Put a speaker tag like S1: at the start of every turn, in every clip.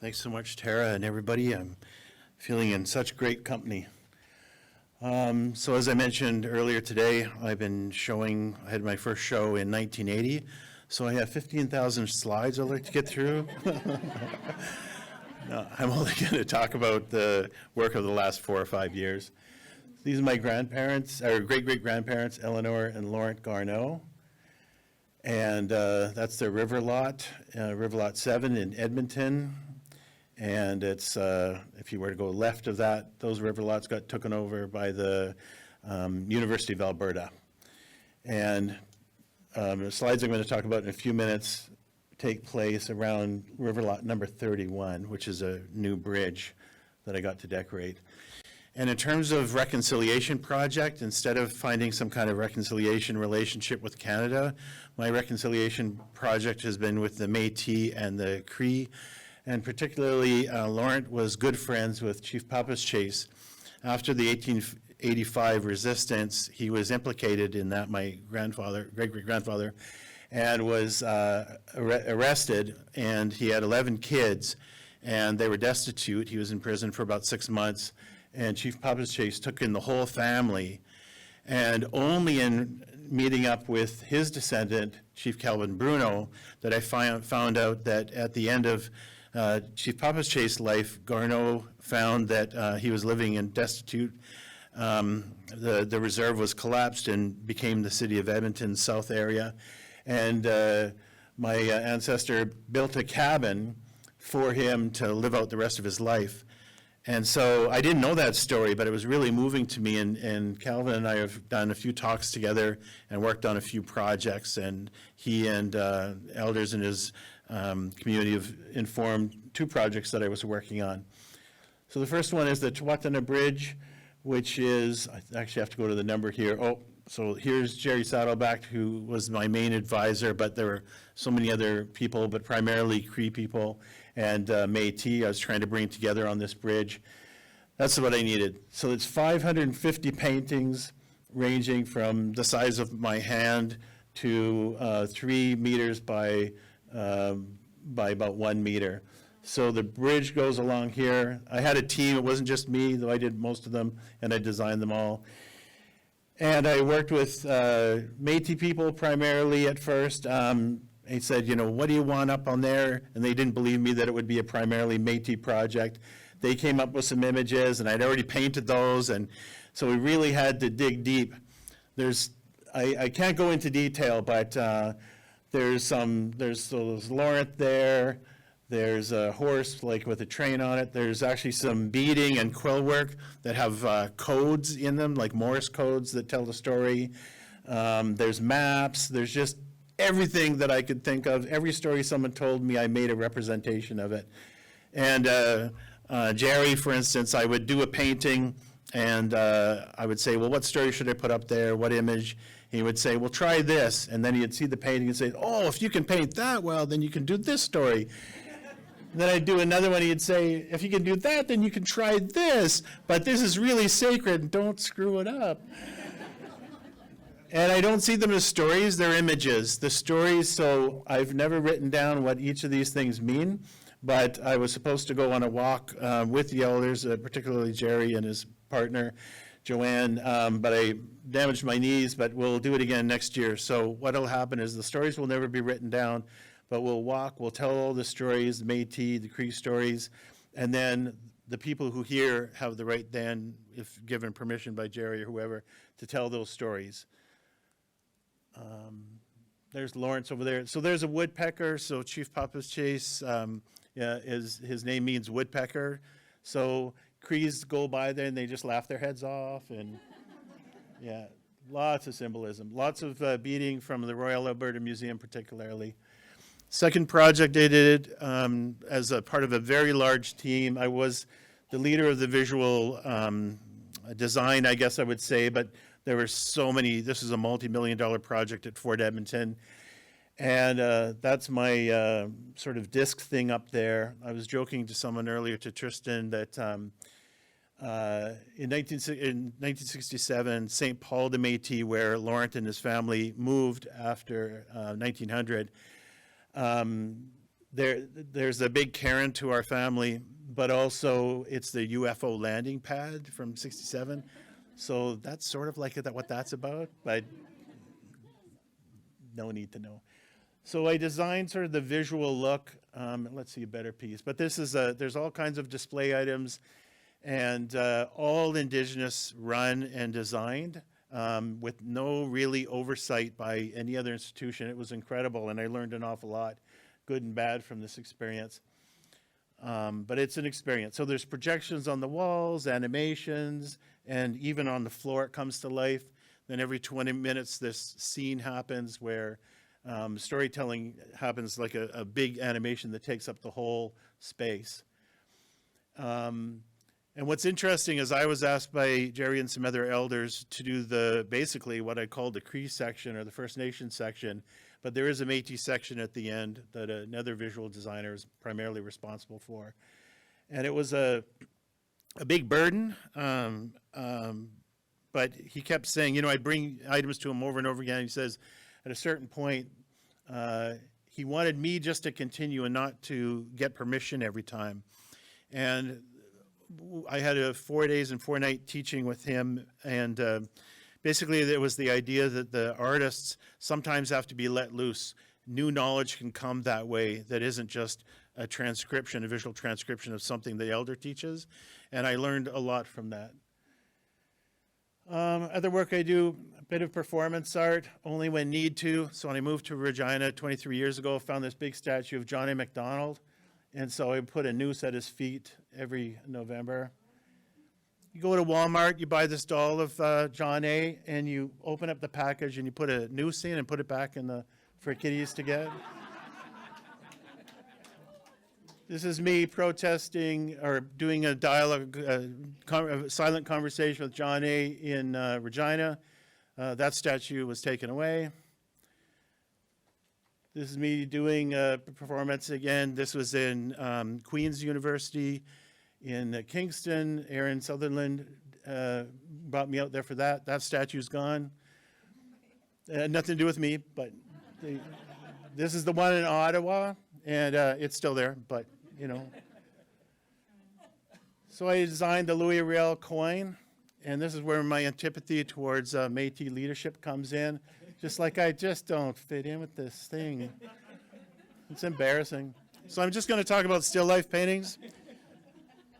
S1: Thanks so much, Tara and everybody. I'm feeling in such great company. So as I mentioned earlier today, I've been showing, I had my first show in 1980, so I have 15,000 slides I'd like to get through. No, I'm only going to talk about the work of the last 4 or 5 years. These are my grandparents, or great-great-grandparents, Eleanor and Laurent Garneau. And that's their river lot 7 in Edmonton. And it's, if you were to go left of that, those river lots got taken over by the University of Alberta. And the slides I'm going to talk about in a few minutes take place around river lot number 31, which is a new bridge that I got to decorate. And in terms of reconciliation project, instead of finding some kind of reconciliation relationship with Canada, my reconciliation project has been with the Métis and the Cree. And particularly, Laurent was good friends with Chief Papas Chase. After the 1885 resistance, he was implicated in that, my grandfather, great-great-grandfather, and was arrested, and he had 11 kids, and they were destitute. He was in prison for about 6 months, and Chief Papas Chase took in the whole family, and only in meeting up with his descendant, Chief Calvin Bruno, that I found out that at the end of Chief Papas Chase's life, Garneau found that he was living in destitute. The reserve was collapsed and became the city of Edmonton South area. And my ancestor built a cabin for him to live out the rest of his life. And so I didn't know that story, but it was really moving to me. And Calvin and I have done a few talks together and worked on a few projects. And he and elders in his community have informed 2 projects that I was working on. So the first one is the Tuatana Bridge, which is, I actually have to go to the number here. Oh, so here's Jerry Saddleback, who was my main advisor, but there were so many other people, but primarily Cree people and Métis I was trying to bring together on this bridge. That's what I needed. So it's 550 paintings ranging from the size of my hand to 3 meters by about 1 meter. So the bridge goes along here. I had a team. It wasn't just me, though I did most of them, and I designed them all. And I worked with Métis people primarily at first. They said, you know, what do you want up on there? And they didn't believe me that it would be a primarily Métis project. They came up with some images, and I'd already painted those, and so we really had to dig deep. I can't go into detail, but there's Laurent there. There's a horse like with a train on it. There's actually some beading and quill work that have codes in them, like Morse codes that tell the story. There's maps. There's just everything that I could think of. Every story someone told me, I made a representation of it. And Jerry, for instance, I would do a painting, and I would say, well, what story should I put up there? What image? He would say, well, try this. And then he'd see the painting and say, oh, if you can paint that well, then you can do this story. And then I'd do another one. He'd say, if you can do that, then you can try this. But this is really sacred. Don't screw it up. And I don't see them as stories. They're images. The stories, so I've never written down what each of these things mean. But I was supposed to go on a walk with the elders, particularly Jerry and his partner, Joanne, but I damaged my knees, but we'll do it again next year. So what will happen is the stories will never be written down, but we'll walk, we'll tell all the stories, the Métis, the Cree stories, and then the people who hear have the right then, if given permission by Jerry or whoever, to tell those stories. There's Lawrence over there. So there's a woodpecker, so Chief Papas Chase, his name means woodpecker. So Crees go by there and they just laugh their heads off, and yeah, lots of symbolism, lots of beading from the Royal Alberta Museum particularly. Second project I did as a part of a very large team. I was the leader of the visual design, I guess I would say, but there were so many. This is a multi-million-dollar project at Fort Edmonton. And that's my sort of disc thing up there. I was joking to someone earlier, to Tristan, that in 1967, St. Paul de Métis, where Laurent and his family moved after 1900, there's a big cairn to our family, but also it's the UFO landing pad from '67. So that's sort of like what that's about, but no need to know. So I designed sort of the visual look. Let's see a better piece. But this is there's all kinds of display items, and all Indigenous run and designed, with no really oversight by any other institution. It was incredible, and I learned an awful lot, good and bad, from this experience. But it's an experience. So there's projections on the walls, animations, and even on the floor it comes to life. Then every 20 minutes this scene happens where storytelling happens, like a big animation that takes up the whole space. And what's interesting is I was asked by Jerry and some other elders to do basically what I called the Cree section, or the First Nation section, but there is a Métis section at the end that another visual designer is primarily responsible for. And it was a big burden, but he kept saying, I'd bring items to him over and over again. He says, at a certain point, he wanted me just to continue and not to get permission every time. And I had a 4 days and 4 night teaching with him, and basically there was the idea that the artists sometimes have to be let loose. New knowledge can come that way that isn't just a transcription, a visual transcription of something the elder teaches, and I learned a lot from that. Other work I do, a bit of performance art, only when need to. So when I moved to Regina 23 years ago, I found this big statue of John A. Macdonald. And so I put a noose at his feet every November. You go to Walmart, you buy this doll of John A., and you open up the package and you put a noose in and put it back for kitties to get. This is me protesting or doing a dialogue, a silent conversation with John A. in Regina. That statue was taken away. This is me doing a performance again. This was in Queen's University in Kingston. Aaron Sutherland brought me out there for that. That statue's gone. Nothing to do with me, but this is the one in Ottawa, and it's still there, but So I designed the Louis Riel coin, and this is where my antipathy towards Métis leadership comes in. Just like, I just don't fit in with this thing. It's embarrassing. So I'm just going to talk about still life paintings.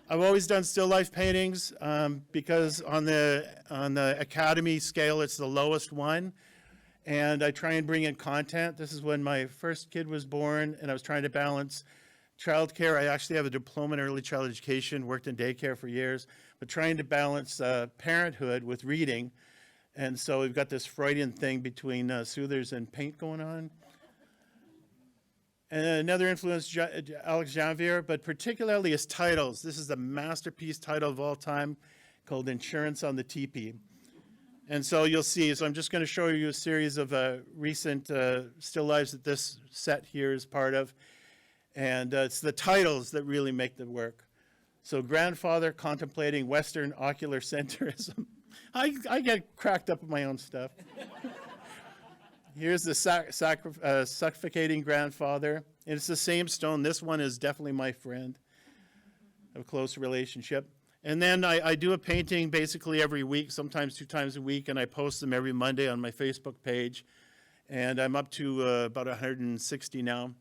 S1: I've always done still life paintings because on the Academy scale, it's the lowest one. And I try and bring in content. This is when my first kid was born, and I was trying to balance childcare. I actually have a diploma in early child education, worked in daycare for years, but trying to balance parenthood with reading. And so we've got this Freudian thing between soothers and paint going on. And another influence, Alex Janvier, but particularly his titles. This is the masterpiece title of all time called Insurance on the Teepee. And so you'll see, so I'm just going to show you a series of recent still lifes that this set here is part of. And it's the titles that really make the work. So Grandfather Contemplating Western Ocular Centrism. I get cracked up with my own stuff. Here's the Suffocating Grandfather. And it's the same stone. This one is definitely my friend. I have a close relationship. And then I do a painting basically every week, sometimes 2 times a week, and I post them every Monday on my Facebook page. And I'm up to about 160 now.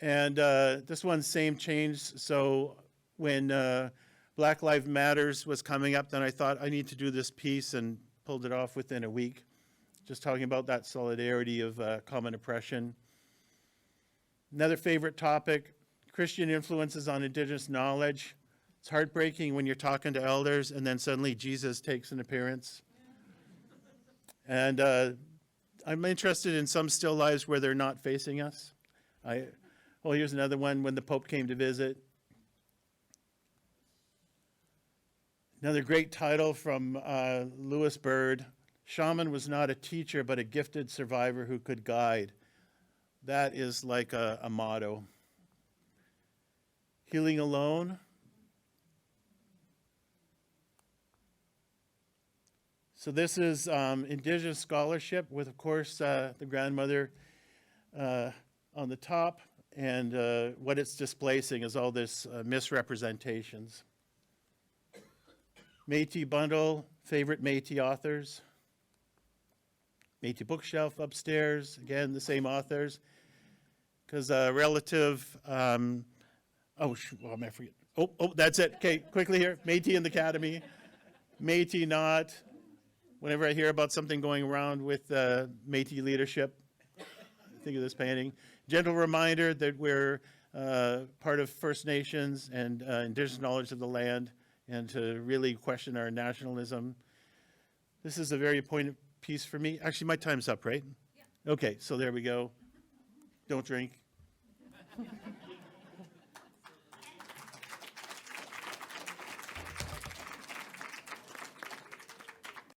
S1: And this one, same change. So when Black Lives Matters was coming up, then I thought I need to do this piece, and pulled it off within a week. Just talking about that solidarity of common oppression. Another favorite topic, Christian influences on Indigenous knowledge. It's heartbreaking when you're talking to elders and then suddenly Jesus takes an appearance. And I'm interested in some still lives where they're not facing us. Here's another one when the Pope came to visit. Another great title from Levi Baird. Shaman was not a teacher, but a gifted survivor who could guide. That is like a motto. Healing alone. So this is Indigenous scholarship with, of course, the grandmother on the top. And what it's displacing is all this misrepresentations. Métis bundle, favorite Métis authors. Métis bookshelf upstairs, again, the same authors. Because relative, well, I forget. Oh, that's it. Okay, quickly here. Métis in the Academy. Métis not. Whenever I hear about something going around with Métis leadership, I think of this painting. Gentle reminder that we're part of First Nations and Indigenous knowledge of the land, and to really question our nationalism. This is a very poignant piece for me. Actually, my time's up, right? Yeah. Okay, so there we go. Don't drink.